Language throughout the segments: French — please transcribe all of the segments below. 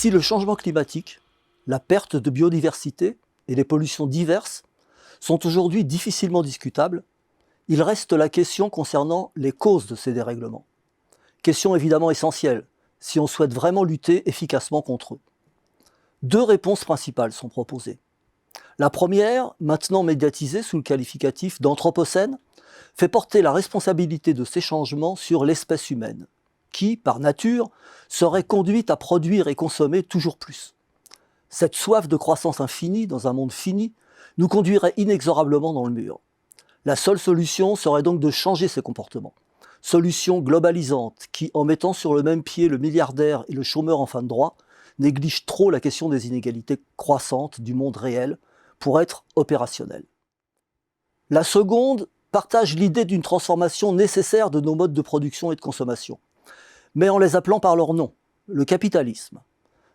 Si le changement climatique, la perte de biodiversité et les pollutions diverses sont aujourd'hui difficilement discutables, il reste la question concernant les causes de ces dérèglements. Question évidemment essentielle si on souhaite vraiment lutter efficacement contre eux. Deux réponses principales sont proposées. La première, maintenant médiatisée sous le qualificatif d'anthropocène, fait porter la responsabilité de ces changements sur l'espèce humaine, qui, par nature, serait conduite à produire et consommer toujours plus. Cette soif de croissance infinie dans un monde fini nous conduirait inexorablement dans le mur. La seule solution serait donc de changer ces comportements. Solution globalisante qui, en mettant sur le même pied le milliardaire et le chômeur en fin de droit, néglige trop la question des inégalités croissantes du monde réel pour être opérationnelle. La seconde partage l'idée d'une transformation nécessaire de nos modes de production et de consommation, mais en les appelant par leur nom, le capitalisme.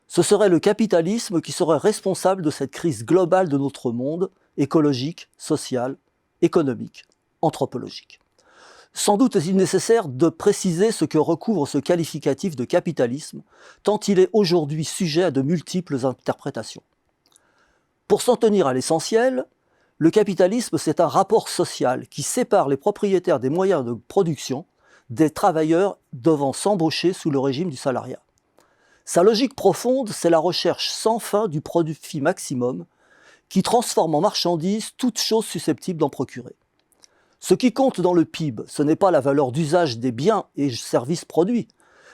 Ce serait le capitalisme qui serait responsable de cette crise globale de notre monde, écologique, social, économique, anthropologique. Sans doute est-il nécessaire de préciser ce que recouvre ce qualificatif de capitalisme, tant il est aujourd'hui sujet à de multiples interprétations. Pour s'en tenir à l'essentiel, le capitalisme, c'est un rapport social qui sépare les propriétaires des moyens de production des travailleurs devant s'embaucher sous le régime du salariat. Sa logique profonde, c'est la recherche sans fin du profit maximum qui transforme en marchandise toute chose susceptible d'en procurer. Ce qui compte dans le PIB, ce n'est pas la valeur d'usage des biens et services produits,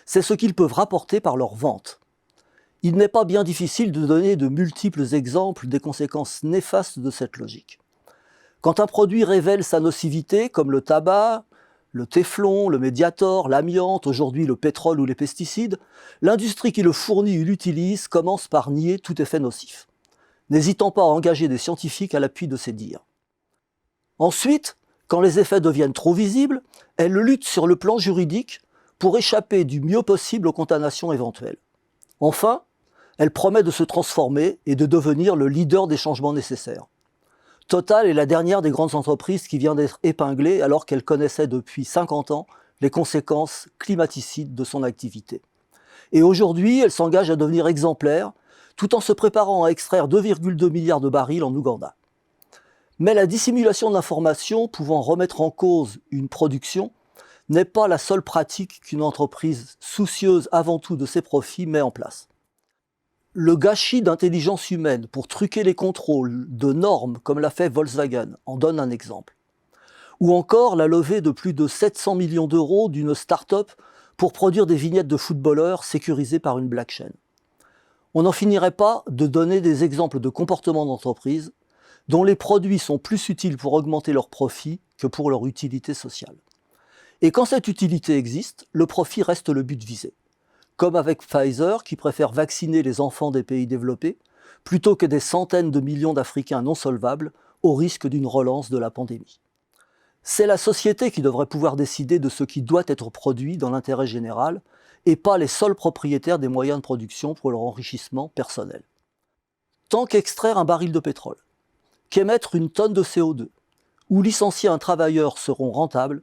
c'est ce qu'ils peuvent rapporter par leur vente. Il n'est pas bien difficile de donner de multiples exemples des conséquences néfastes de cette logique. Quand un produit révèle sa nocivité, comme le tabac, le téflon, le médiator, l'amiante, aujourd'hui le pétrole ou les pesticides, l'industrie qui le fournit ou l'utilise commence par nier tout effet nocif, n'hésitant pas à engager des scientifiques à l'appui de ses dires. Ensuite, quand les effets deviennent trop visibles, elle lutte sur le plan juridique pour échapper du mieux possible aux condamnations éventuelles. Enfin, elle promet de se transformer et de devenir le leader des changements nécessaires. Total est la dernière des grandes entreprises qui vient d'être épinglée alors qu'elle connaissait depuis 50 ans les conséquences climaticides de son activité. Et aujourd'hui, elle s'engage à devenir exemplaire tout en se préparant à extraire 2,2 milliards de barils en Ouganda. Mais la dissimulation d'informations pouvant remettre en cause une production n'est pas la seule pratique qu'une entreprise soucieuse avant tout de ses profits met en place. Le gâchis d'intelligence humaine pour truquer les contrôles de normes comme l'a fait Volkswagen en donne un exemple. Ou encore la levée de plus de 700 millions d'euros d'une start-up pour produire des vignettes de footballeurs sécurisées par une blockchain. On n'en finirait pas de donner des exemples de comportements d'entreprise dont les produits sont plus utiles pour augmenter leurs profits que pour leur utilité sociale. Et quand cette utilité existe, le profit reste le but visé. Comme avec Pfizer qui préfère vacciner les enfants des pays développés plutôt que des centaines de millions d'Africains non solvables au risque d'une relance de la pandémie. C'est la société qui devrait pouvoir décider de ce qui doit être produit dans l'intérêt général et pas les seuls propriétaires des moyens de production pour leur enrichissement personnel. Tant qu'extraire un baril de pétrole, qu'émettre une tonne de CO2 ou licencier un travailleur seront rentables,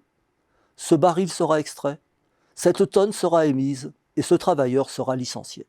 ce baril sera extrait, cette tonne sera émise et ce travailleur sera licencié.